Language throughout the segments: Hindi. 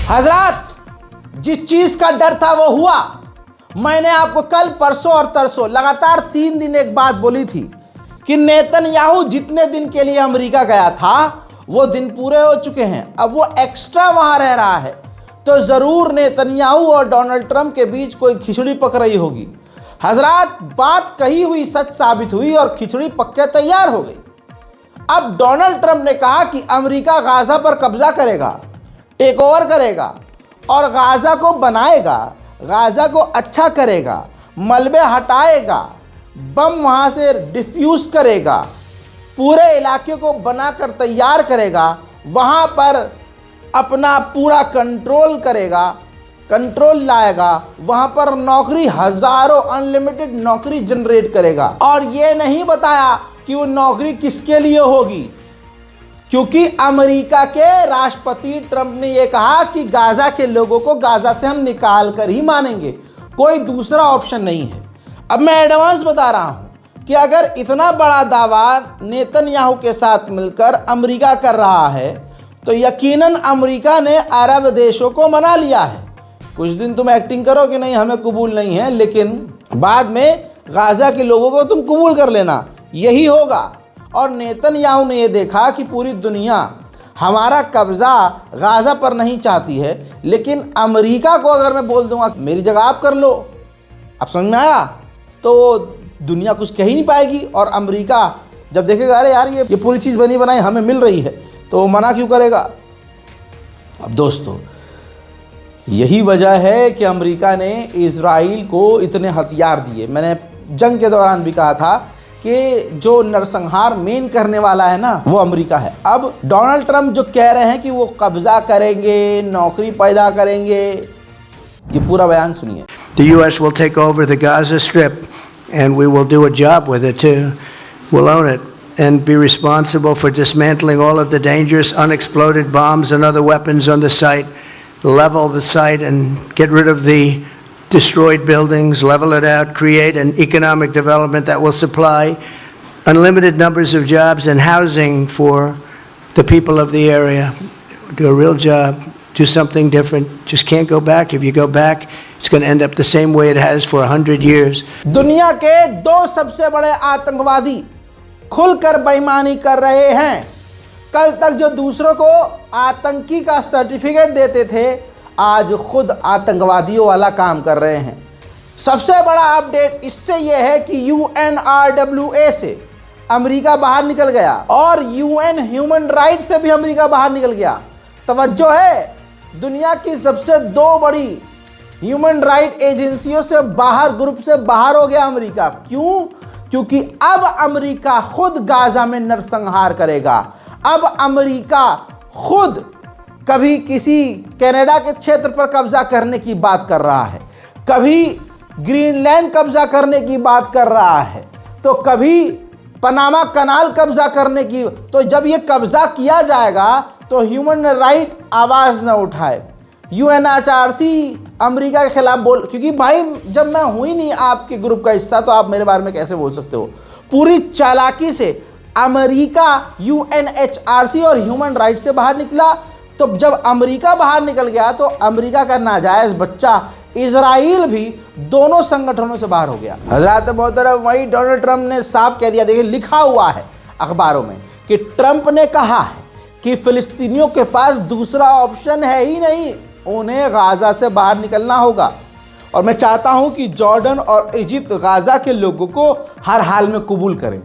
हजरात, जिस चीज का डर था वो हुआ। मैंने आपको कल, परसों और तरसों लगातार 3 दिन एक बात बोली थी कि नेतन्याहू जितने दिन के लिए अमेरिका गया था वो दिन पूरे हो चुके हैं। अब वो एक्स्ट्रा वहां रह रहा है तो जरूर नेतन्याहू और डोनाल्ड ट्रंप के बीच कोई खिचड़ी पक रही होगी। हजरात, बात कही हुई सच साबित हुई और खिचड़ी पक के तैयार हो गई। अब डोनाल्ड ट्रंप ने कहा कि अमेरिका गाजा पर कब्जा करेगा, टेक ओवर करेगा और गाजा को बनाएगा, गाजा को अच्छा करेगा, मलबे हटाएगा, बम वहाँ से डिफ्यूज करेगा, पूरे इलाके को बनाकर तैयार करेगा, वहाँ पर अपना पूरा कंट्रोल करेगा, कंट्रोल लाएगा, वहाँ पर नौकरी, हजारों अनलिमिटेड नौकरी जनरेट करेगा। और ये नहीं बताया कि वो नौकरी किसके लिए होगी, क्योंकि अमेरिका के राष्ट्रपति ट्रंप ने यह कहा कि गाजा के लोगों को गाजा से हम निकाल कर ही मानेंगे, कोई दूसरा ऑप्शन नहीं है। अब मैं एडवांस बता रहा हूं कि अगर इतना बड़ा दावा नेतन्याहू के साथ मिलकर अमेरिका कर रहा है तो यकीनन अमेरिका ने अरब देशों को मना लिया है। कुछ दिन तुम एक्टिंग करो कि नहीं हमें कबूल नहीं है, लेकिन बाद में गाजा के लोगों को तुम कबूल कर लेना, यही होगा। और नेतन्याहू ने यह देखा कि पूरी दुनिया हमारा कब्जा गाजा पर नहीं चाहती है, लेकिन अमेरिका को अगर मैं बोल दूंगा मेरी जगह आप कर लो, अब समझ में आया, तो दुनिया कुछ कह ही नहीं पाएगी। और अमेरिका जब देखेगा अरे यार ये पूरी चीज़ बनी बनाई हमें मिल रही है, तो मना क्यों करेगा। अब दोस्तों, यही वजह है कि अमेरिका ने इजराइल को इतने हथियार दिए। मैंने जंग के दौरान भी कहा था कि जो नरसंहार मेन करने वाला है ना वो अमेरिका है। अब डोनाल्ड ट्रंप जो कह रहे हैं कि वो कब्जा करेंगे, नौकरी पैदा करेंगे, ये पूरा बयान सुनिए। The U.S. will take over the Gaza Strip and we will do a job with it too. We'll own it and be responsible for dismantling all of the dangerous unexploded bombs and other weapons on the site, level the site and get rid of the destroyed buildings, level it out, create an economic development that will supply unlimited numbers of jobs and housing for the people of the area. Do a real job, do something different. Just can't go back. If you go back, it's going to end up the same way it has for 100 years. दुनिया के 2 सबसे बड़े आतंकवादी खुलकर बेईमानी कर रहे हैं। कल तक जो दूसरों को आतंकी का सर्टिफिकेट देते थे, आज खुद आतंकवादियों वाला काम कर रहे हैं। सबसे बड़ा अपडेट इससे यह है कि UNRWA से अमेरिका बाहर निकल गया और UN ह्यूमन राइट से भी अमेरिका बाहर निकल गया। तवज्जो है, दुनिया की सबसे 2 बड़ी ह्यूमन राइट एजेंसियों से बाहर, ग्रुप से बाहर हो गया अमेरिका। क्यों? क्योंकि अब अमेरिका खुद गाजा में नरसंहार करेगा। अब अमेरिका खुद कभी किसी कनाडा के क्षेत्र पर कब्जा करने की बात कर रहा है, कभी ग्रीनलैंड कब्जा करने की बात कर रहा है, तो कभी पनामा कनाल कब्जा करने की। तो जब ये कब्जा किया जाएगा तो ह्यूमन राइट आवाज न उठाए, UNHRC अमेरिका के खिलाफ बोल, क्योंकि भाई जब मैं हूं ही नहीं आपके ग्रुप का हिस्सा तो आप मेरे बारे में कैसे बोल सकते हो। पूरी चालाकी से अमेरिका UNHRC और ह्यूमन राइट से बाहर निकला। तो जब अमेरिका बाहर निकल गया तो अमेरिका का नाजायज बच्चा इजराइल भी दोनों संगठनों से बाहर हो गया। हजरत मोहतरम, वही डोनाल्ड ट्रंप ने साफ कह दिया, देखिए लिखा हुआ है अखबारों में कि ट्रंप ने कहा है कि फिलिस्तीनियों के पास दूसरा ऑप्शन है ही नहीं, उन्हें गाजा से बाहर निकलना होगा। और मैं चाहता हूं कि जॉर्डन और इजिप्ट गाजा के लोगों को हर हाल में कबूल करें।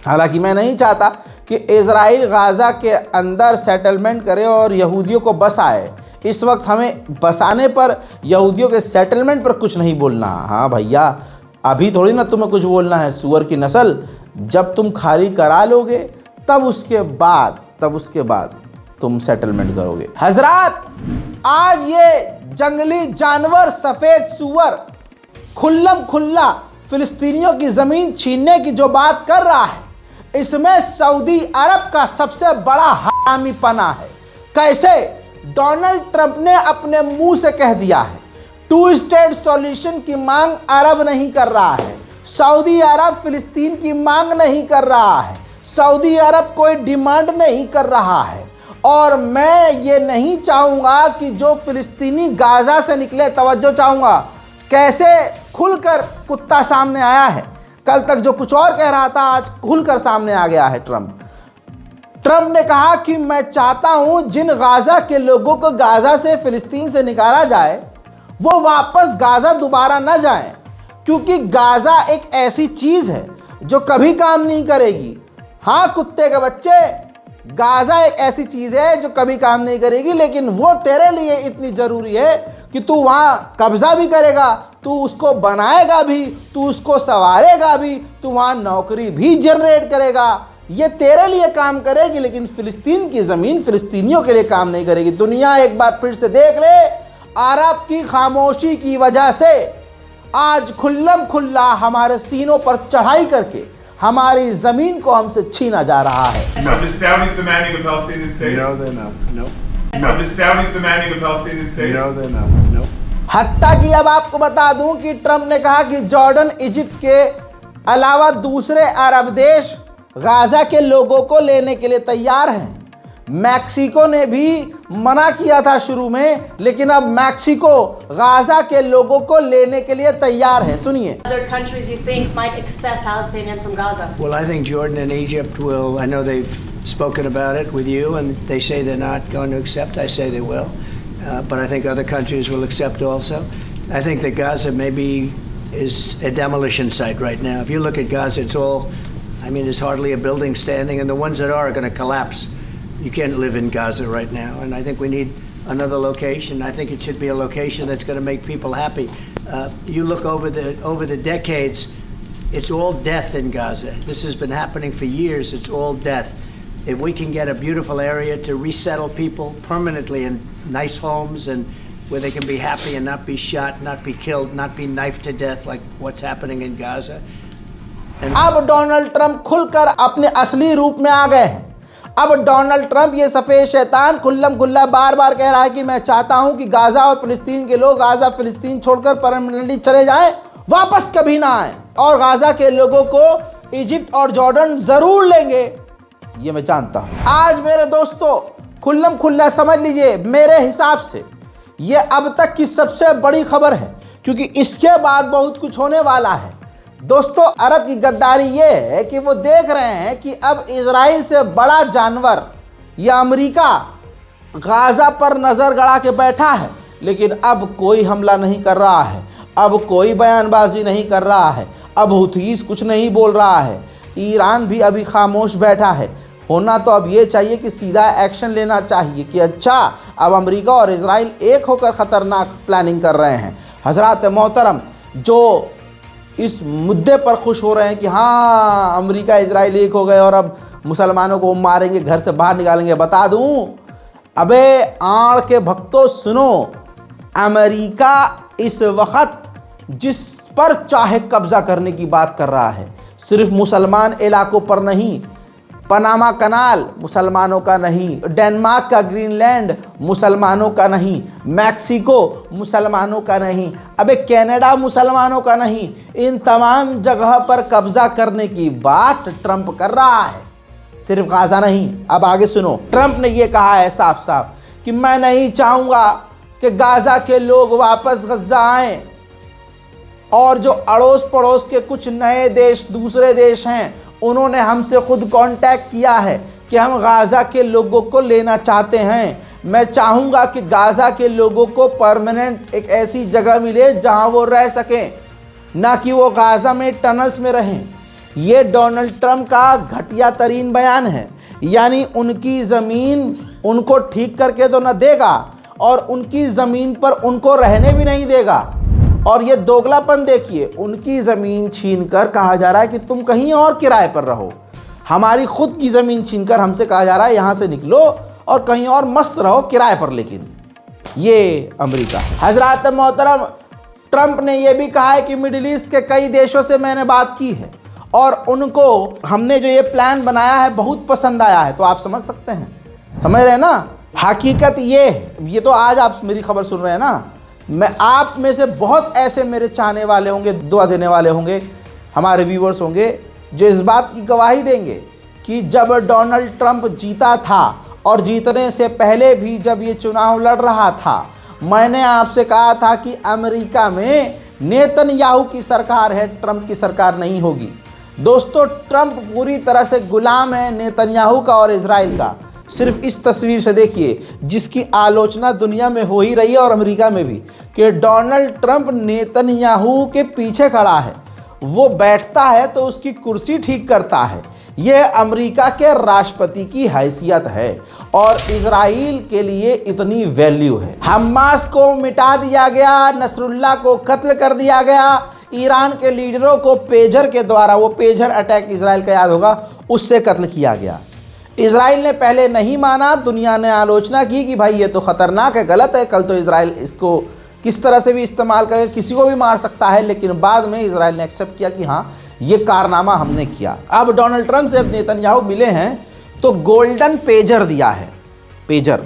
हालांकि मैं नहीं चाहता कि इजराइल गाजा के अंदर सेटलमेंट करे और यहूदियों को बसाए। इस वक्त हमें बसाने पर, यहूदियों के सेटलमेंट पर कुछ नहीं बोलना। हाँ भैया, अभी थोड़ी ना तुम्हें कुछ बोलना है, सुअर की नस्ल। जब तुम खाली करा लोगे तब उसके बाद तुम सेटलमेंट करोगे। हजरात, आज ये जंगली जानवर सफ़ेद सुअर खुल्लम खुल्ला फिलिस्तीनियों की ज़मीन छीनने की जो बात कर रहा है, इसमें सऊदी अरब का सबसे बड़ा हरामीपना है। कैसे? डोनाल्ड ट्रंप ने अपने मुंह से कह दिया है 2 स्टेट सॉल्यूशन की मांग अरब नहीं कर रहा है, सऊदी अरब फिलिस्तीन की मांग नहीं कर रहा है, सऊदी अरब कोई डिमांड नहीं कर रहा है। और मैं ये नहीं चाहूँगा कि जो फिलिस्तीनी गाज़ा से निकले, तवज्जो चाहूँगा, कैसे खुलकर कुत्ता सामने आया है। कल तक जो कुछ और कह रहा था आज खुलकर सामने आ गया है ट्रंप ने कहा कि मैं चाहता हूं जिन गाज़ा के लोगों को गाज़ा से, फिलिस्तीन से निकाला जाए, वो वापस गाज़ा दोबारा न जाएं, क्योंकि गाज़ा एक ऐसी चीज़ है जो कभी काम नहीं करेगी। हाँ कुत्ते के बच्चे, गाज़ा एक ऐसी चीज़ है जो कभी काम नहीं करेगी, लेकिन वो तेरे लिए इतनी ज़रूरी है कि तू वहाँ कब्ज़ा भी करेगा, तू उसको बनाएगा भी, तू उसको संवारेगा भी, तू वहाँ नौकरी भी जनरेट करेगा। ये तेरे लिए काम करेगी, लेकिन फ़िलिस्तीन की ज़मीन फ़िलिस्तीनियों के लिए काम नहीं करेगी। दुनिया एक बार फिर से देख ले, अरब की खामोशी की वजह से आज खुल्लम खुल्ला हमारे सीनों पर चढ़ाई करके हमारी ज़मीन को हमसे छीना जा रहा है। So the Saudis demanding a Palestinian state? No, they're not. No. So the Saudis demanding a Palestinian state? No, they're not. No. हत्ता कि अब आपको बता दूं कि ट्रंप ने कहा कि जॉर्डन, इजिप्ट के अलावा दूसरे अरब देश गाज़ा के लोगों को लेने के लिए तैयार हैं। मैक्सिको ने भी मना किया था शुरू में, लेकिन अब मैक्सिको गाज़ा के लोगों को लेने के लिए तैयार है। सुनिए। Other countries you think might accept Palestinians from Gaza? Well, I think Jordan and Egypt will. I know they've spoken about it with you, and they say they're not going to accept. I say they will. But I think other countries will accept also. I think that Gaza maybe is a demolition site right now. If you look at Gaza, it's all, I mean, there's hardly a building standing, and the ones that are going to collapse. You can't live in Gaza right now, and I think we need another location. I think it should be a location that's going to make people happy. You look over the decades, it's all death in Gaza. This has been happening for years. It's all death. If we can get a beautiful area to resettle people permanently in nice homes and where they can be happy and not be shot, not be killed, not be knifed to death like what's happening in Gaza. अब डोनाल्ड ट्रंप खुलकर अपने असली रूप में आ गए हैं। अब डोनाल्ड ट्रंप, ये सफ़ेद शैतान, खुल्लम खुल्ला बार बार कह रहा है कि मैं चाहता हूं कि गाज़ा और फ़िलिस्तीन के लोग गाज़ा फ़िलिस्तीन छोड़कर परमानेंटली चले जाएं, वापस कभी ना आएं, और गाज़ा के लोगों को इजिप्ट और जॉर्डन ज़रूर लेंगे, ये मैं जानता हूं। आज मेरे दोस्तों खुल्लम खुल्ला समझ लीजिए, मेरे हिसाब से ये अब तक की सबसे बड़ी खबर है, क्योंकि इसके बाद बहुत कुछ होने वाला है। दोस्तों, अरब की गद्दारी ये है कि वो देख रहे हैं कि अब इजराइल से बड़ा जानवर या अमेरिका गाज़ा पर नज़र गड़ा के बैठा है, लेकिन अब कोई हमला नहीं कर रहा है, अब कोई बयानबाजी नहीं कर रहा है, अब हुथीस कुछ नहीं बोल रहा है, ईरान भी अभी खामोश बैठा है। होना तो अब ये चाहिए कि सीधा एक्शन लेना चाहिए कि अच्छा, अब अमेरिका और इजराइल एक होकर ख़तरनाक प्लानिंग कर रहे हैं। हज़रात मोहतरम, जो इस मुद्दे पर खुश हो रहे हैं कि हाँ अमेरिका इजराइल एक हो गए और अब मुसलमानों को मारेंगे, घर से बाहर निकालेंगे, बता दूं, अबे आड़ के भक्तों सुनो, अमेरिका इस वक्त जिस पर चाहे कब्जा करने की बात कर रहा है, सिर्फ मुसलमान इलाकों पर नहीं, पनामा कनाल मुसलमानों का नहीं, डेनमार्क का ग्रीनलैंड मुसलमानों का नहीं, मैक्सिको मुसलमानों का नहीं, अबे कनाडा मुसलमानों का नहीं, इन तमाम जगह पर कब्जा करने की बात ट्रंप कर रहा है, सिर्फ गाज़ा नहीं। अब आगे सुनो, ट्रंप ने यह कहा है साफ साफ कि मैं नहीं चाहूँगा कि गाज़ा के लोग वापस गज़ा आएँ, और जो अड़ोस पड़ोस के कुछ नए देश, दूसरे देश हैं, उन्होंने हमसे खुद कांटेक्ट किया है कि हम गाज़ा के लोगों को लेना चाहते हैं। मैं चाहूँगा कि गाज़ा के लोगों को परमानेंट एक ऐसी जगह मिले जहाँ वो रह सकें, ना कि वो गाज़ा में टनल्स में रहें। ये डोनाल्ड ट्रंप का घटिया तरीन बयान है, यानी उनकी ज़मीन उनको ठीक करके तो न देगा और उनकी ज़मीन पर उनको रहने भी नहीं देगा। और ये दोगलापन देखिए, उनकी ज़मीन छीनकर कहा जा रहा है कि तुम कहीं और किराए पर रहो। हमारी खुद की ज़मीन छीनकर हमसे कहा जा रहा है यहाँ से निकलो और कहीं और मस्त रहो किराए पर। लेकिन ये अमेरिका है। हज़रात मोहतरम, ट्रंप ने यह भी कहा है कि मिडिल ईस्ट के कई देशों से मैंने बात की है और उनको हमने जो ये प्लान बनाया है बहुत पसंद आया है। तो आप समझ सकते हैं, समझ रहे हैं ना। हकीकत ये तो आज आप मेरी खबर सुन रहे हैं ना, मैं आप में से बहुत ऐसे मेरे चाहने वाले होंगे, दुआ देने वाले होंगे, हमारे व्यूअर्स होंगे जो इस बात की गवाही देंगे कि जब डोनाल्ड ट्रंप जीता था और जीतने से पहले भी जब ये चुनाव लड़ रहा था, मैंने आपसे कहा था कि अमेरिका में नेतन्याहू की सरकार है, ट्रंप की सरकार नहीं होगी। दोस्तों, ट्रंप पूरी तरह से गुलाम है नेतन्याहू का और इजराइल का। सिर्फ इस तस्वीर से देखिए, जिसकी आलोचना दुनिया में हो ही रही है और अमेरिका में भी, कि डोनाल्ड ट्रंप नेतन्याहू के पीछे खड़ा है। वो बैठता है तो उसकी कुर्सी ठीक करता है। यह अमेरिका के राष्ट्रपति की हैसियत है और इजराइल के लिए इतनी वैल्यू है। हमास को मिटा दिया गया, नसरुल्लाह को कत्ल कर दिया गया, ईरान के लीडरों को पेजर के द्वारा, वो पेजर अटैक इजराइल का याद होगा, उससे कत्ल किया गया। इजराइल ने पहले नहीं माना, दुनिया ने आलोचना की कि भाई ये तो ख़तरनाक है, गलत है, कल तो इजराइल इसको किस तरह से भी इस्तेमाल करके किसी को भी मार सकता है। लेकिन बाद में इजराइल ने एक्सेप्ट किया कि हाँ, ये कारनामा हमने किया। अब डोनाल्ड ट्रंप से अब नेतन्याहू मिले हैं तो गोल्डन पेजर दिया है, पेजर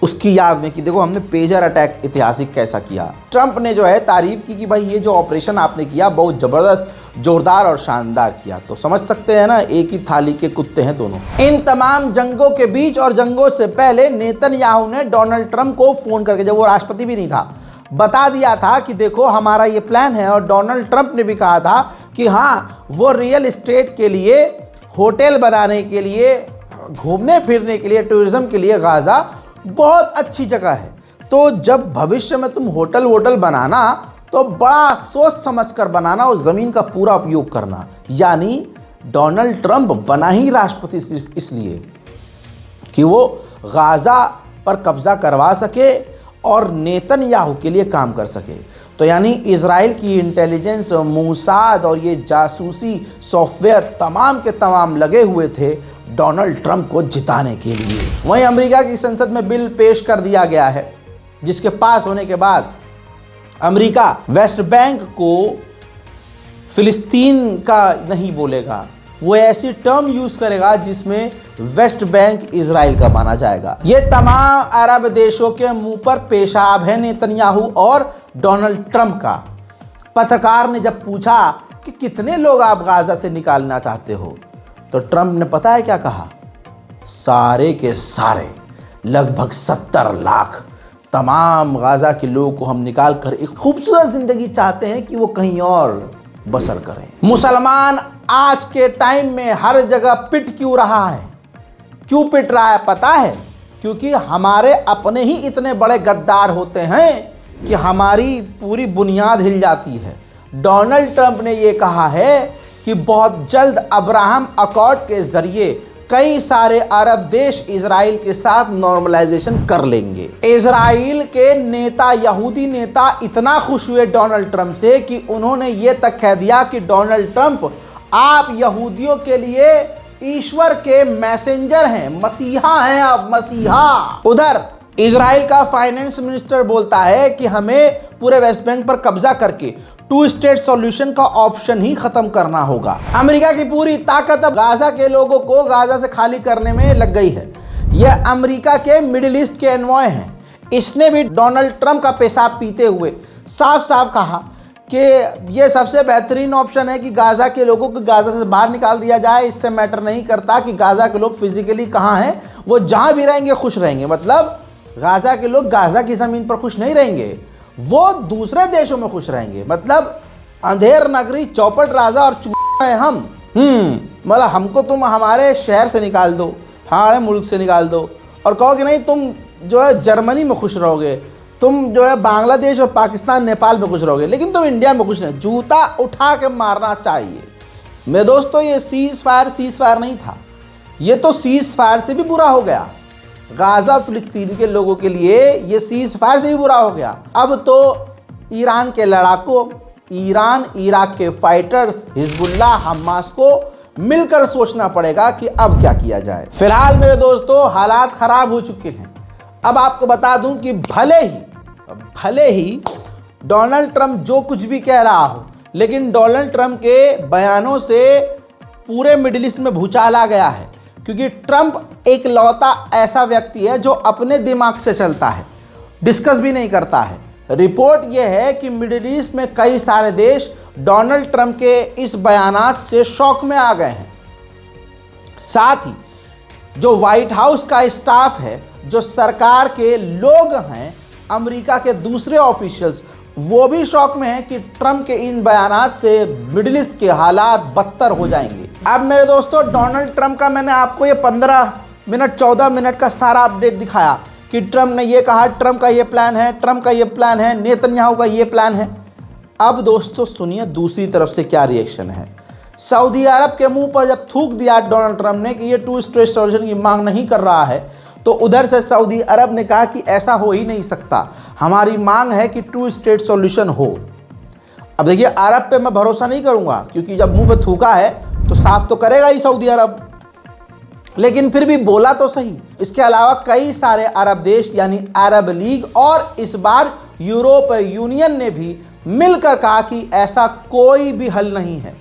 उसकी याद में कि देखो हमने पेजर अटैक ऐतिहासिक कैसा किया। ट्रंप ने जो है तारीफ की कि भाई ये जो ऑपरेशन आपने किया बहुत ज़बरदस्त, जोरदार और शानदार किया। तो समझ सकते हैं ना, एक ही थाली के कुत्ते हैं दोनों। इन तमाम जंगों के बीच और जंगों से पहले नेतन्याहू ने डोनाल्ड ट्रंप को फ़ोन करके, जब वो राष्ट्रपति भी नहीं था, बता दिया था कि देखो हमारा ये प्लान है। और डोनाल्ड ट्रंप ने भी कहा था कि हाँ, वो रियल एस्टेट के लिए, होटल बनाने के लिए, घूमने फिरने के लिए, टूरिज़्म के लिए गाज़ा बहुत अच्छी जगह है। तो जब भविष्य में तुम होटल वोटल बनाना तो बड़ा सोच समझ कर बनाना और ज़मीन का पूरा उपयोग करना। यानी डोनाल्ड ट्रंप बना ही राष्ट्रपति सिर्फ इसलिए कि वो गाज़ा पर कब्ज़ा करवा सके और नेतन्याहू के लिए काम कर सके। तो यानी इजराइल की इंटेलिजेंस, मूसाद और ये जासूसी सॉफ्टवेयर तमाम के तमाम लगे हुए थे डोनाल्ड ट्रंप को जिताने के लिए। वहीं अमेरिका की संसद में बिल पेश कर दिया गया है, जिसके पास होने के बाद अमेरिका वेस्ट बैंक को फिलिस्तीन का नहीं बोलेगा, वो ऐसी टर्म यूज करेगा जिसमें वेस्ट बैंक इजराइल का माना जाएगा। ये तमाम अरब देशों के मुंह पर पेशाब है नेतन्याहू और डोनाल्ड ट्रंप का। पत्रकार ने जब पूछा कि कितने लोग आप गाजा से निकालना चाहते हो, तो ट्रंप ने पता है क्या कहा? सारे के सारे लगभग 70 लाख तमाम गाजा के लोगों को हम निकाल कर एक खूबसूरत जिंदगी चाहते हैं कि वो कहीं और बसर करें। मुसलमान आज के टाइम में हर जगह पिट क्यों रहा है? क्यों पिट रहा है पता है? क्योंकि हमारे अपने ही इतने बड़े गद्दार होते हैं कि हमारी पूरी बुनियाद हिल जाती है। डोनाल्ड ट्रंप ने ये कहा है कि बहुत जल्द अब्राहम अकॉर्ड के जरिए कई सारे अरब देश इजराइल के साथ नॉर्मलाइजेशन कर लेंगे। इजराइल के नेता, यहूदी नेता इतना खुश हुए डोनाल्ड ट्रंप से कि उन्होंने ये तक कह दिया कि डोनाल्ड ट्रंप, आप यहूदियों के लिए ईश्वर के मैसेंजर हैं, मसीहा हैं आप, मसीहा। उधर इजराइल का फाइनेंस मिनिस्टर बोलता है कि हमें पूरे वेस्ट बैंक पर कब्जा करके 2 स्टेट सॉल्यूशन का ऑप्शन ही खत्म करना होगा। अमेरिका की पूरी ताकत अब गाजा के लोगों को गाजा से खाली करने में लग गई है। यह अमेरिका के मिडिल ईस्ट के एनवॉय हैं। इसने भी डोनाल्ड ट्रंप का पेशाब पीते हुए साफ साफ कहा कि यह सबसे बेहतरीन ऑप्शन है कि गाजा के लोगों को गाजा से बाहर निकाल दिया जाए। इससे मैटर नहीं करता कि गाजा के लोग फिजिकली कहाँ हैं, वो जहाँ भी रहेंगे खुश रहेंगे। मतलब गाजा के लोग गाजा की ज़मीन पर खुश नहीं रहेंगे, वो दूसरे देशों में खुश रहेंगे। मतलब अंधेर नगरी, चौपट राजा और चूहा है हम। मतलब हमको तुम हमारे शहर से निकाल दो, हमारे मुल्क से निकाल दो और कहो कि नहीं तुम जो है जर्मनी में खुश रहोगे, तुम जो है बांग्लादेश और पाकिस्तान, नेपाल में खुश रहोगे, लेकिन तुम इंडिया में खुश नहीं। जूता उठा के मारना चाहिए। मेरे दोस्तों, ये सीज फायर नहीं था, ये तो सीज फायर से भी बुरा हो गया। गाजा फिलिस्तीन के लोगों के लिए ये सीज फायर से भी बुरा हो गया। अब तो ईरान के लड़ाकों, ईरान इराक के फाइटर्स, हिजबुल्लाह, हमास को मिलकर सोचना पड़ेगा कि अब क्या किया जाए। फिलहाल मेरे दोस्तों हालात खराब हो चुके हैं। अब आपको बता दूं कि भले ही डोनाल्ड ट्रंप जो कुछ भी कह रहा हो, लेकिन डोनाल्ड ट्रंप के बयानों से पूरे मिडिल ईस्ट में भूचाल आ गया है। क्योंकि ट्रंप एक लौता ऐसा व्यक्ति है जो अपने दिमाग से चलता है, डिस्कस भी नहीं करता है। रिपोर्ट यह है कि मिडिल ईस्ट में कई सारे देश डोनाल्ड ट्रंप के इस बयानात से शौक में आ गए हैं। साथ ही जो व्हाइट हाउस का स्टाफ है, जो सरकार के लोग हैं, अमेरिका के दूसरे ऑफिशियल्स, वो भी शौक में हैं कि ट्रंप के इन बयानात से मिडिल ईस्ट के हालात बदतर हो जाएंगे। अब मेरे दोस्तों, डोनाल्ड ट्रंप का मैंने आपको ये 15 मिनट 14 मिनट का सारा अपडेट दिखाया कि ट्रंप ने ये कहा, ट्रंप का ये प्लान है, ट्रंप का ये प्लान है, नेतन्याहू का ये प्लान है। अब दोस्तों सुनिए दूसरी तरफ से क्या रिएक्शन है। सऊदी अरब के मुंह पर जब थूक दिया डोनाल्ड ट्रंप ने कि ये 2 स्टेट सॉल्यूशन की मांग नहीं कर रहा है, तो उधर से सऊदी अरब ने कहा कि ऐसा हो ही नहीं सकता, हमारी मांग है कि 2 स्टेट सॉल्यूशन हो। अब देखिए, अरब पे मैं भरोसा नहीं करूंगा, क्योंकि जब मुंह पे थूका है तो साफ तो करेगा ही सऊदी अरब, लेकिन फिर भी बोला तो सही। इसके अलावा कई सारे अरब देश यानी अरब लीग और इस बार यूरोप यूनियन ने भी मिलकर कहा कि ऐसा कोई भी हल नहीं है,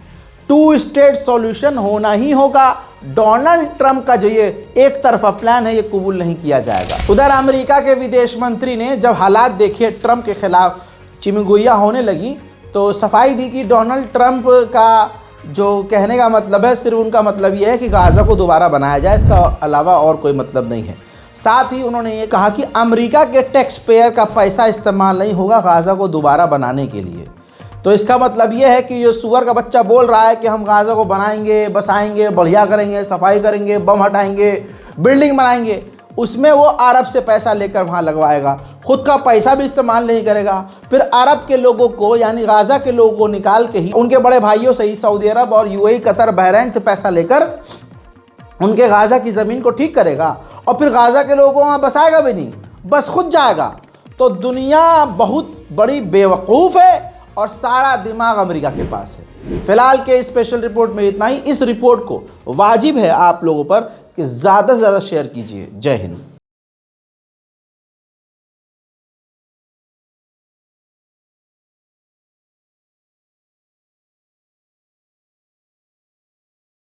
2 स्टेट सॉल्यूशन होना ही होगा। डोनाल्ड ट्रंप का जो ये एक तरफा प्लान है, ये कबूल नहीं किया जाएगा। उधर अमेरिका के विदेश मंत्री ने जब हालात देखे ट्रंप के खिलाफ चिमगुइया होने लगी, तो सफाई दी कि डोनाल्ड ट्रंप का जो कहने का मतलब है, सिर्फ उनका मतलब ये है कि गाज़ा को दोबारा बनाया जाए, इसका अलावा और कोई मतलब नहीं है। साथ ही उन्होंने ये कहा कि अमेरिका के टैक्स पेयर का पैसा इस्तेमाल नहीं होगा गाज़ा को दोबारा बनाने के लिए। तो इसका मतलब ये है कि ये सुअर का बच्चा बोल रहा है कि हम गाज़ा को बनाएंगे, बसाएंगे, बढ़िया करेंगे, सफाई करेंगे, बम हटाएंगे, बिल्डिंग बनाएंगे, उसमें वो अरब से पैसा लेकर वहाँ लगवाएगा, खुद का पैसा भी इस्तेमाल नहीं करेगा। फिर अरब के लोगों को यानी गाज़ा के लोगों को निकाल के ही उनके बड़े भाइयों से ही सऊदी अरब और यूएई, कतर, बहरैन से पैसा लेकर उनके गाज़ा की ज़मीन को ठीक करेगा, और फिर गाज़ा के लोगों को वहाँ बसाएगा भी नहीं, बस खुद जाएगा। तो दुनिया बहुत बड़ी बेवकूफ़ है और सारा दिमाग अमेरिका के पास है। फिलहाल के स्पेशल रिपोर्ट में इतना ही। इस रिपोर्ट को वाजिब है आप लोगों पर कि ज़्यादा से ज़्यादा शेयर कीजिए। जय हिंद।